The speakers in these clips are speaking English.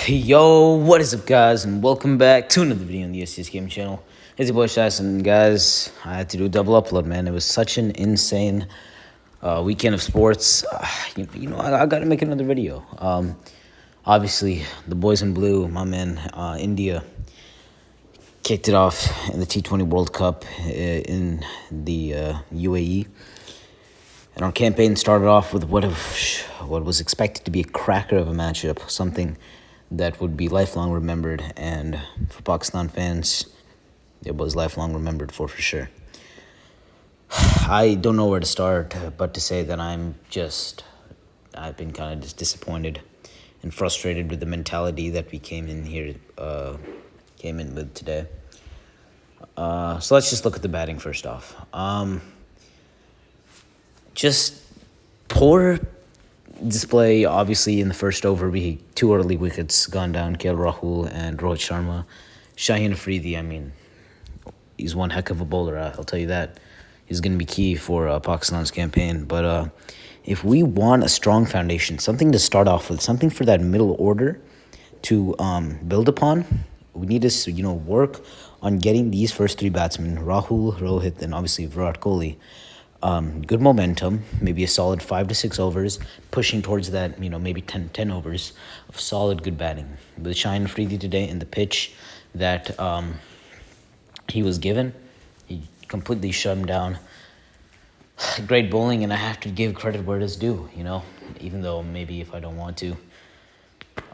Yo, what is up, guys, and welcome back to another video on the STS Game channel. It's your boy Shasson, guys. I had to do a double upload, man. It was such an insane weekend of sports. I gotta make another video. Obviously, the boys in blue, my man, India, kicked it off in the T20 World Cup in the UAE. And our campaign started off with what was expected to be a cracker of a matchup, something that would be lifelong remembered, and for Pakistan fans, it was lifelong remembered for sure. I don't know where to start, but to say that I've been kind of just disappointed and frustrated with the mentality that we came in with today. So let's just look at the batting first off. Just poor display. Obviously, in the first over, we had two early wickets gone down, KL Rahul and Rohit Sharma. Shaheen Afridi, I mean, he's one heck of a bowler, I'll tell you that. He's going to be key for Pakistan's campaign. But if we want a strong foundation, something to start off with, something for that middle order to build upon, we need to work on getting these first three batsmen, Rahul, Rohit, and obviously Virat Kohli, good momentum, maybe a solid 5 to 6 overs, pushing towards that, maybe 10 overs of solid good batting. With Shaheen Afridi today in the pitch that he was given, he completely shut him down. Great bowling, and I have to give credit where it is due, even though maybe if I don't want to,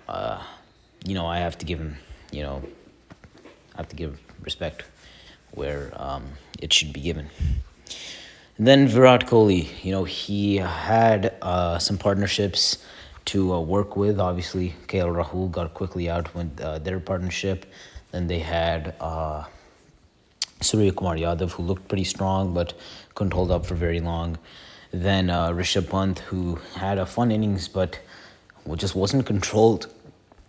I have to give him, I have to give respect where it should be given. And then Virat Kohli, he had some partnerships to work with. Obviously, KL Rahul got quickly out with their partnership. Then they had Surya Kumar Yadav, who looked pretty strong but couldn't hold up for very long. Then Rishabh Pant, who had a fun innings but just wasn't controlled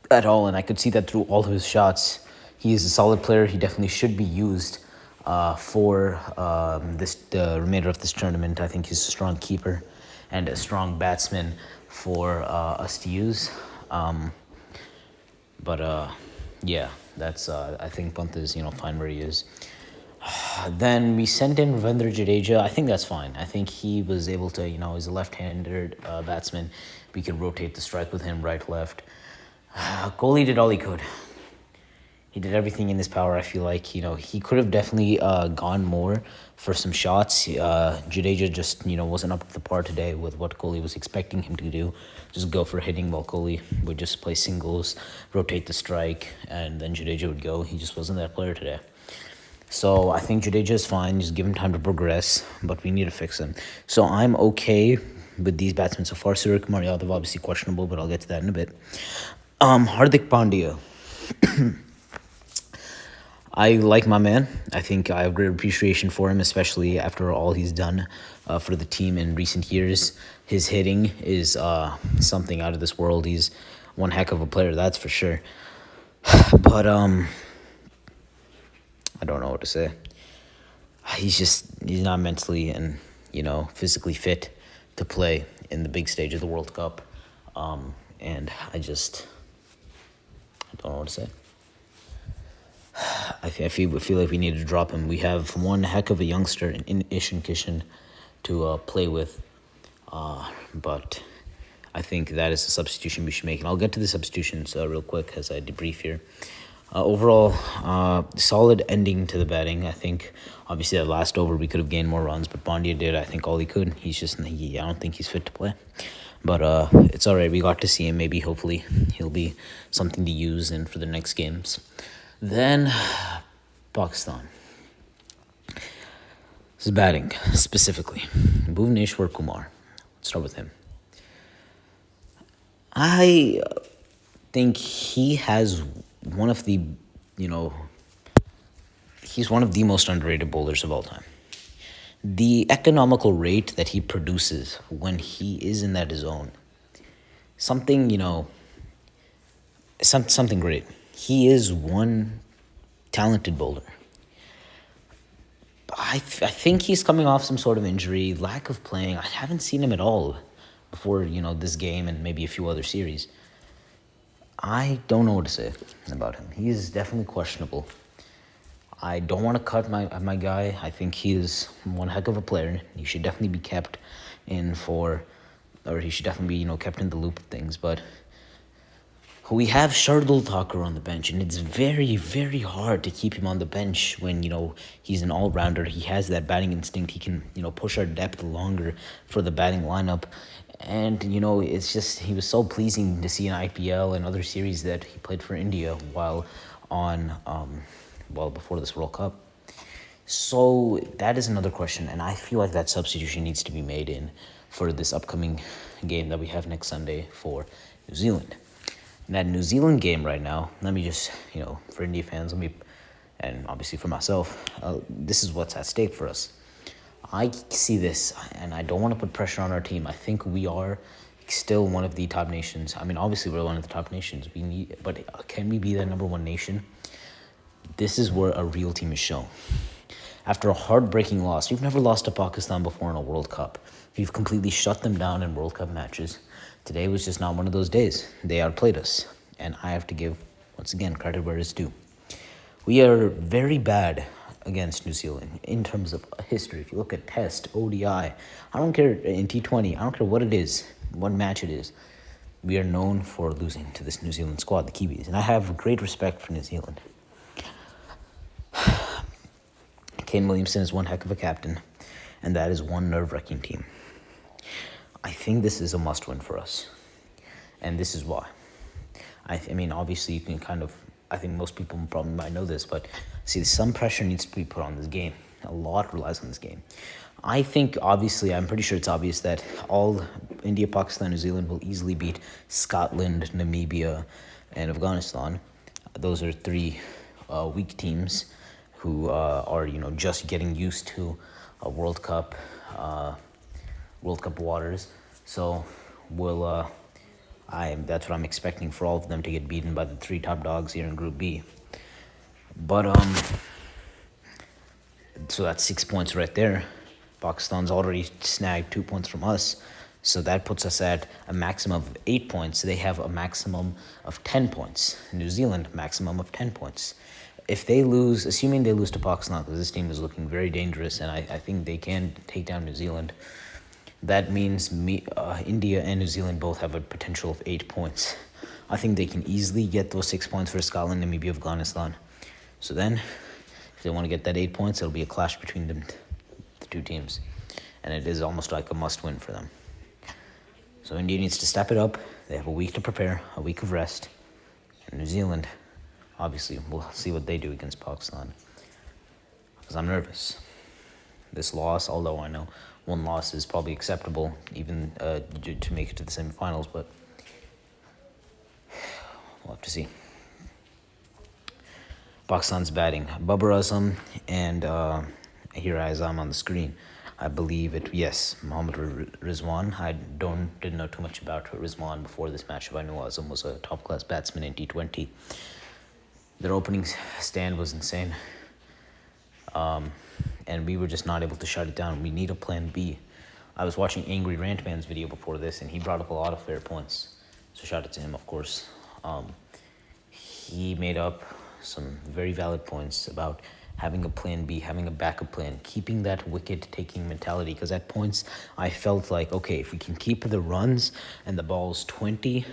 at all. And I could see that through all of his shots. He is a solid player. He definitely should be used for the remainder of this tournament. I think he's a strong keeper and a strong batsman for us to use. Yeah, that's I think Pant is fine where he is. Then we sent in Ravindra Jadeja. I think that's fine. I think he was able to, he's a left-handed batsman. We could rotate the strike with him, right, left. Kohli did all he could. He did everything in his power. I feel like, he could have definitely gone more for some shots. Jadeja just, wasn't up to the par today with what Kohli was expecting him to do. Just go for hitting while Kohli would just play singles, rotate the strike, and then Jadeja would go. He just wasn't that player today. So I think Jadeja is fine. Just give him time to progress, but we need to fix him. So I'm okay with these batsmen so far. Surya Kumar Yadav, obviously questionable, but I'll get to that in a bit. Hardik Pandya. I like my man. I think I have great appreciation for him, especially after all he's done for the team in recent years. His hitting is something out of this world. He's one heck of a player, that's for sure. But I don't know what to say. He's not mentally and, physically fit to play in the big stage of the World Cup. And I don't know what to say. I feel like we need to drop him. We have one heck of a youngster in Ishan Kishan to play with, but I think that is a substitution we should make. And I'll get to the substitutions real quick as I debrief here. Overall, solid ending to the batting. I think obviously that last over we could have gained more runs, but Pandya did I think all he could. I don't think he's fit to play. But it's all right. We got to see him. Maybe, hopefully, he'll be something to use in for the next games. Then, Pakistan. This is batting, specifically. Bhuvneshwar Kumar. Let's start with him. I think he has one of the, he's one of the most underrated bowlers of all time. The economical rate that he produces when he is in that zone, something great. He is one talented bowler. I think he's coming off some sort of injury, lack of playing. I haven't seen him at all before, this game and maybe a few other series. I don't know what to say about him. He is definitely questionable. I don't want to cut my guy. I think he is one heck of a player. He should definitely be kept in for, or he should definitely be, kept in the loop of things. But we have Shardul Thakur on the bench, and it's very, very hard to keep him on the bench when, he's an all-rounder. He has that batting instinct. He can, push our depth longer for the batting lineup. And, it's just, he was so pleasing to see in IPL and other series that he played for India while before this World Cup. So that is another question, and I feel like that substitution needs to be made in for this upcoming game that we have next Sunday for New Zealand. In that New Zealand game right now, let me just, for India fans, and obviously for myself, this is what's at stake for us. I see this, and I don't want to put pressure on our team. I think we are still one of the top nations. I mean, obviously we're one of the top nations. But can we be that number one nation? This is where a real team is shown. After a heartbreaking loss, we've never lost to Pakistan before in a World Cup. We've completely shut them down in World Cup matches. Today was just not one of those days. They outplayed us, and I have to give, once again, credit where it's due. We are very bad against New Zealand in terms of history. If you look at Test, ODI, I don't care, in T20, I don't care what it is, what match it is, we are known for losing to this New Zealand squad, the Kiwis, and I have great respect for New Zealand. Kane Williamson is one heck of a captain, and that is one nerve-wracking team. I think this is a must-win for us, and this is why. I mean, obviously, you can I think most people probably might know this, but see, some pressure needs to be put on this game. A lot relies on this game. I think, obviously, I'm pretty sure it's obvious that all India, Pakistan, New Zealand will easily beat Scotland, Namibia, and Afghanistan. Those are three weak teams who are, just getting used to a World Cup waters. So that's what I'm expecting for all of them to get beaten by the three top dogs here in Group B. But so that's 6 points right there. Pakistan's already snagged 2 points from us, so that puts us at a maximum of 8 points. They have a maximum of 10 points. New Zealand, maximum of 10 points. If they lose, assuming they lose to Pakistan, because this team is looking very dangerous, and I think they can take down New Zealand, that means India and New Zealand both have a potential of 8 points. I think they can easily get those 6 points for Scotland, Namibia, Afghanistan. So then, if they want to get that 8 points, it'll be a clash between the two teams. And it is almost like a must-win for them. So India needs to step it up. They have a week to prepare, a week of rest. And New Zealand, obviously, we'll see what they do against Pakistan. Because I'm nervous. This loss, although I know one loss is probably acceptable, even to make it to the semifinals, but we'll have to see. Pakistan's batting. Babar Azam and here as I'm on the screen, I believe Mohammad Rizwan. I didn't know too much about Rizwan before this matchup. I knew Azam was a top-class batsman in T20. Their opening stand was insane. And we were just not able to shut it down. We need a plan B. I was watching Angry Rant Man's video before this, and he brought up a lot of fair points. So shout out to him, of course. He made up some very valid points about having a plan B, having a backup plan, keeping that wicket-taking mentality. Because at points, I felt like, okay, if we can keep the runs and the balls 20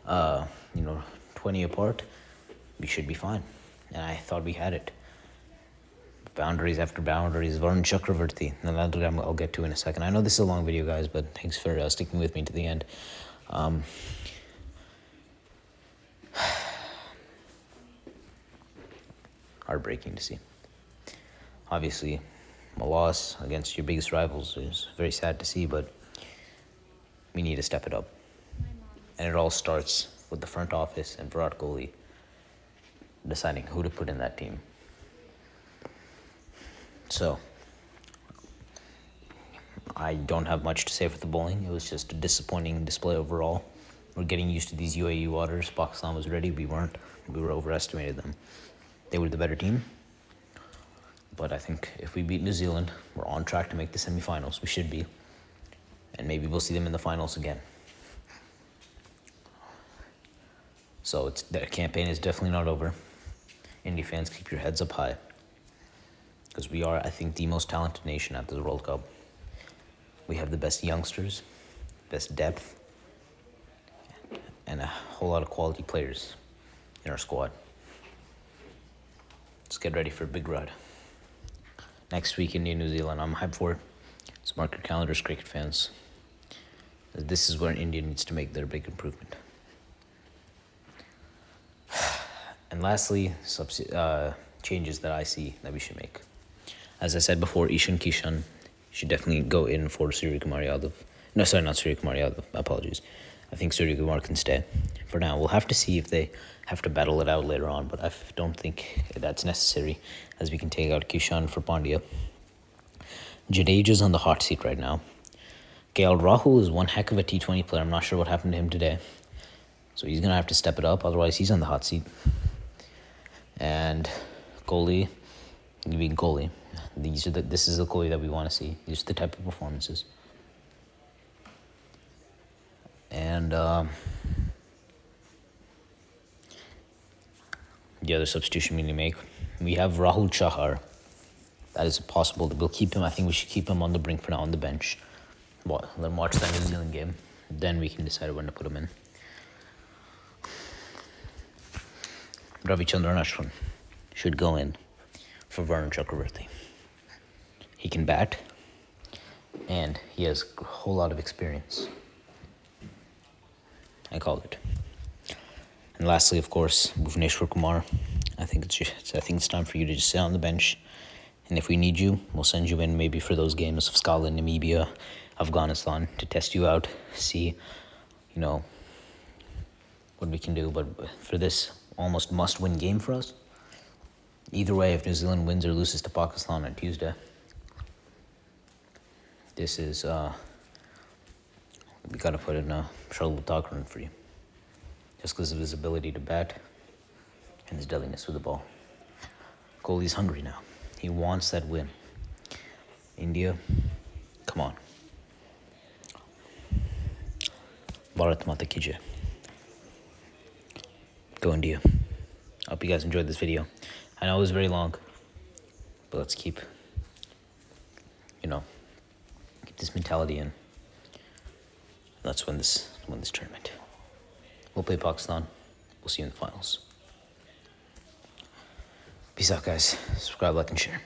apart, we should be fine. And I thought we had it. Boundaries after boundaries. Varun Chakravarti. Now that I'll get to in a second. I know this is a long video, guys, but thanks for sticking with me to the end. Heartbreaking to see. Obviously, a loss against your biggest rivals is very sad to see, but we need to step it up. And it all starts with the front office and Virat Kohli deciding who to put in that team. So, I don't have much to say for the bowling. It was just a disappointing display overall. We're getting used to these UAE waters. Pakistan was ready. We weren't. We were overestimated them. They were the better team. But I think if we beat New Zealand, we're on track to make the semifinals. We should be. And maybe we'll see them in the finals again. So their campaign is definitely not over. India fans, keep your heads up high. Because we are, I think, the most talented nation at this World Cup. We have the best youngsters, best depth, and a whole lot of quality players in our squad. Let's get ready for a big ride. Next week, India, New Zealand. I'm hyped for it. So mark your calendars, cricket fans. This is where India needs to make their big improvement. And lastly, changes that I see that we should make. As I said before, Ishan Kishan should definitely go in for Surya Kumar Yadav. No, sorry, not Surya Kumar Yadav. Apologies. I think Surya Kumar can stay for now. We'll have to see if they have to battle it out later on, but I don't think that's necessary, as we can take out Kishan for Pandya. Jadeja's on the hot seat right now. KL Rahul is one heck of a T20 player. I'm not sure what happened to him today. So he's going to have to step it up, otherwise he's on the hot seat. And Kohli, being Kohli, this is the Kohli that we want to see. These are the type of performances. And the other substitution we need to make, we have Rahul Chahar. That is possible that we'll keep him. I think we should keep him on the brink for now, on the bench. Let him watch that New Zealand game. Then we can decide when to put him in. Ravichandran Ashwin should go in for Varun Chakravarti. He can bat, and he has a whole lot of experience. I call it. And lastly, of course, Bhuvneshwar Kumar. I think it's time for you to just sit on the bench. And if we need you, we'll send you in maybe for those games of Scotland, Namibia, Afghanistan, to test you out, see, what we can do. But for this almost must-win game for us, either way, if New Zealand wins or loses to Pakistan on Tuesday, this is, we got to put in Shardul Thakur for you. Just because of his ability to bat and his deadliness with the ball. Kohli's hungry now. He wants that win. India, come on. Bharat Mata Ki Jai. Go India. I hope you guys enjoyed this video. I know it was very long, but let's keep this mentality in. Let's win this tournament. We'll play Pakistan. We'll see you in the finals. Peace out, guys. Subscribe, like, and share.